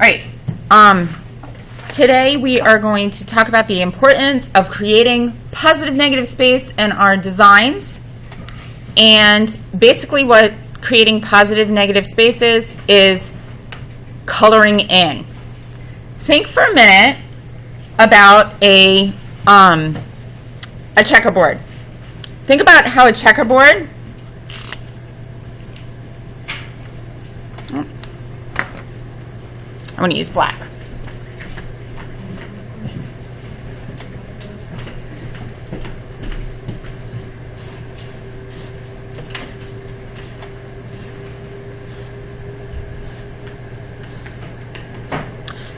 right. Today we are going to talk about the importance of creating positive negative space in our designs. And basically what creating positive negative spaces is coloring in. Think for a minute about a checkerboard. Think about how a checkerboard I'm going to use black.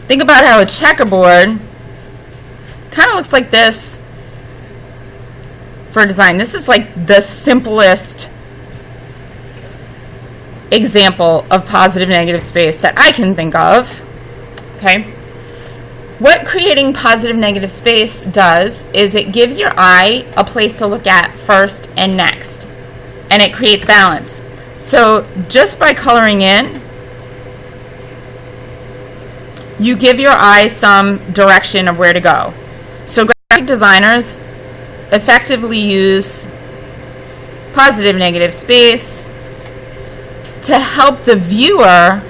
Think about how a checkerboard kind of looks like this for design. This is like the simplest example of positive negative space that I can think of. Okay? What creating positive negative space does is it gives your eye a place to look at first and next, and it creates balance. So just by coloring in, you give your eye some direction of where to go. So graphic designers effectively use positive negative space to help the viewer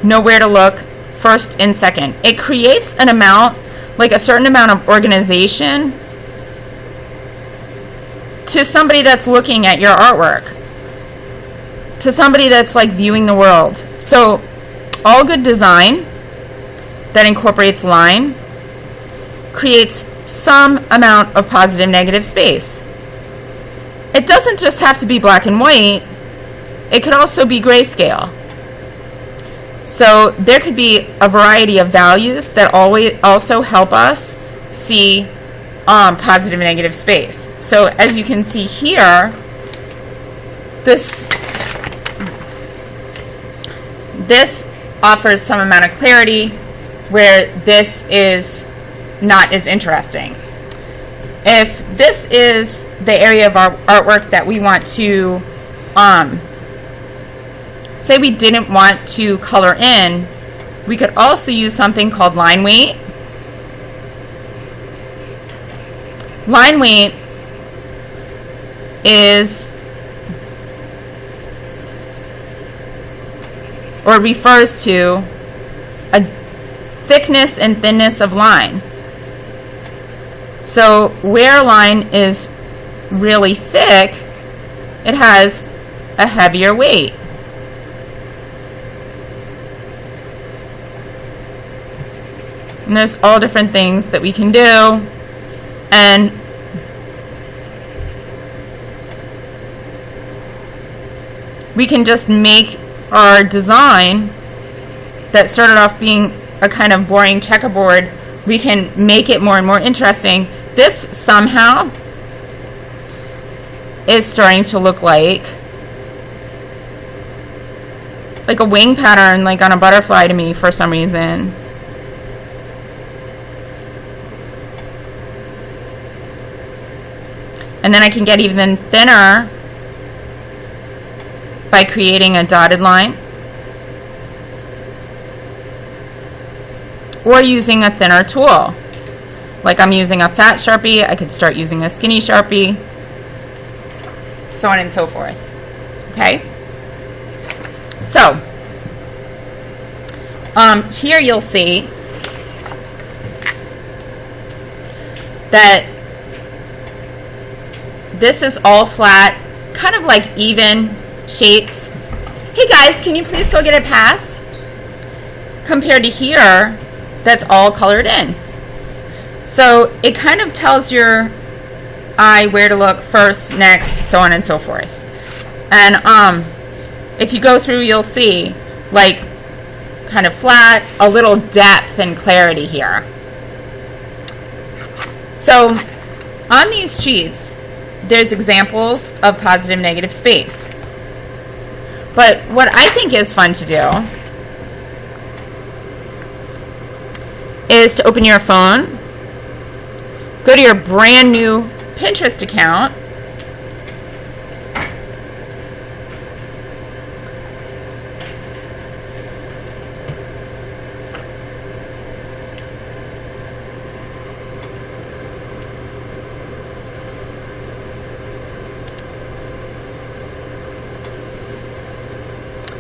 know where to look first and second. It creates an amount, like a certain amount of organization to somebody that's looking at your artwork, to somebody that's like viewing the world. So all good design that incorporates line creates some amount of positive negative space. It doesn't just have to be black and white. It could also be grayscale. So there could be a variety of values that also help us see positive and negative space. So as you can see here, this offers some amount of clarity where this is not as interesting. If this is the area of our artwork that we want to say we didn't want to color in, we could also use something called line weight. Line weight is, or refers to, a thickness and thinness of line. So where a line is really thick, it has a heavier weight. And there's all different things that we can do, and we can just make our design that started off being a kind of boring checkerboard, we can make it more and more interesting. This somehow is starting to look like a wing pattern, like on a butterfly to me for some reason. And then I can get even thinner by creating a dotted line or using a thinner tool. Like I'm using a fat Sharpie, I could start using a skinny Sharpie, so on and so forth. Okay? So, here you'll see that this is all flat, kind of like even shapes. Hey guys, can you please go get a pass? Compared to here, that's all colored in. So it kind of tells your eye where to look first, next, so on and so forth. And if you go through, you'll see like kind of flat, a little depth and clarity here. So on these sheets, there's examples of positive negative space. But what I think is fun to do is to open your phone, go to your brand new Pinterest account,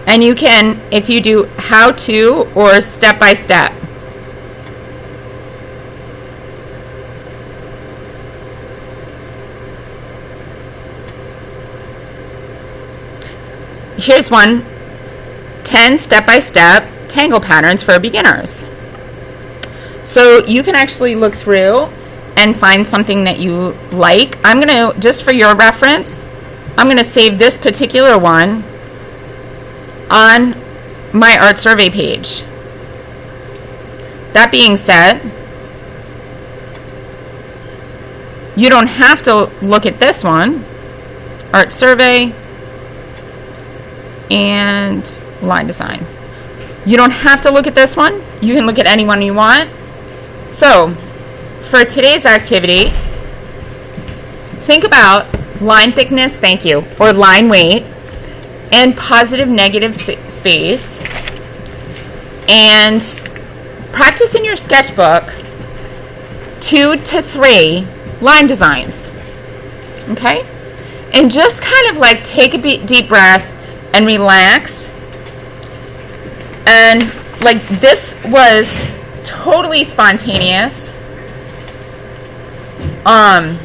And you can, if you do how to or step by step. Here's one, 10 step-by-step tangle patterns for beginners. So you can actually look through and find something that you like. I'm going to, just for your reference, I'm going to save this particular one on my art survey page. That being said, you don't have to look at this one, art survey and line design. You don't have to look at this one. You can look at any one you want. So for today's activity, think about line thickness, thank you, or line weight, and positive negative space, and practice in your sketchbook 2 to 3 line designs. Okay? And just kind of like take a deep breath and relax. And like, this was totally spontaneous. I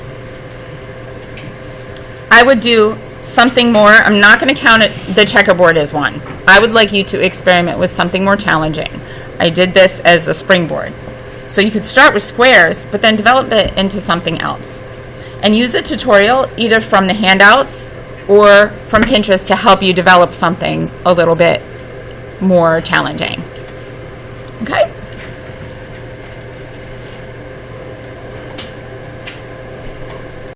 would do something more. I'm not going to count it, the checkerboard as one. I would like you to experiment with something more challenging. I did this as a springboard. So you could start with squares, but then develop it into something else. And use a tutorial either from the handouts or from Pinterest to help you develop something a little bit more challenging.